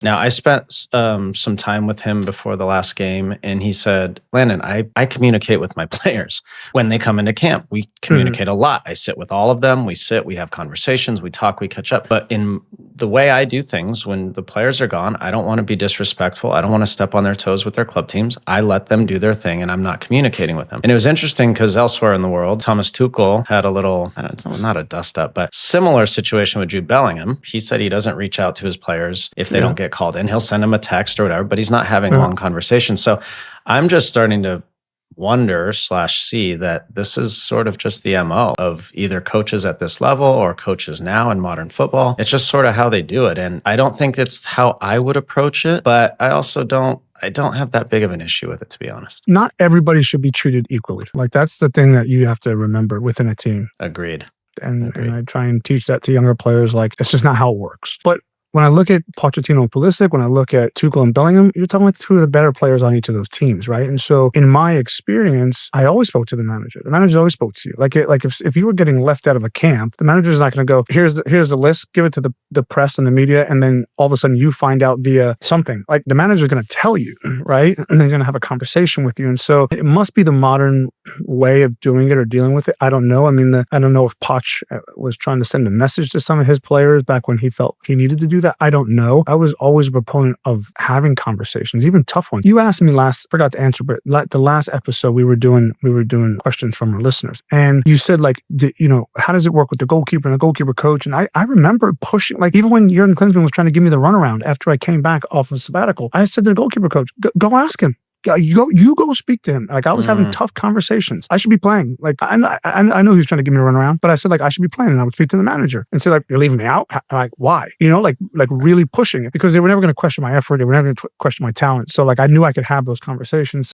Now, I spent some time with him before the last game, and he said, Landon, I communicate with my players when they come into camp. We communicate a lot. I sit with all of them. We have conversations, we talk, we catch up. But in the way I do things, when the players are gone, I don't want to be disrespectful. I don't want to step on their toes with their club teams. I let them do their thing, and I'm not communicating with them. And it was interesting because elsewhere in the world, Thomas Tuchel had a little, not a dust up, but similar situation with Jude Bellingham. He said he doesn't reach out to his players if they don't get called in. He'll send them a text or whatever, but he's not having long conversations. So I'm just starting to wonder/see that this is sort of just the MO of either coaches at this level or coaches now in modern football. It's just sort of how they do it. And I don't think it's how I would approach it, but I also don't have that big of an issue with it, to be honest. Not everybody should be treated equally. Like, that's the thing that you have to remember within a team. Agreed. And I try and teach that to younger players. Like, it's just not how it works. But when I look at Pochettino and Pulisic, when I look at Tuchel and Bellingham, you're talking about two of the better players on each of those teams, right? And so in my experience, I always spoke to the manager. The manager always spoke to you. Like if you were getting left out of a camp, the manager's not going to go, here's the list, give it to the press and the media, and then all of a sudden you find out via something. Like, the manager's going to tell you, right? And then he's going to have a conversation with you. And so it must be the modern way of doing it or dealing with it. I don't know. I mean, I don't know if Poch was trying to send a message to some of his players back when he felt he needed to do that. I don't know. I was always a proponent of having conversations, even tough ones. You asked me forgot to answer, but the last episode we were doing questions from our listeners, and you said, like, how does it work with the goalkeeper and the goalkeeper coach? And I remember pushing, like, even when Jurgen Klinsmann was trying to give me the runaround after I came back off of sabbatical, I said to the goalkeeper coach, go ask him. You go speak to him. Like, I was having tough conversations. I should be playing. Like, I know he was trying to give me a runaround, but I said, like, I should be playing, and I would speak to the manager and say, like, you're leaving me out? Like, why? Like really pushing it, because they were never going to question my effort. They were never going to question my talent. So, like, I knew I could have those conversations.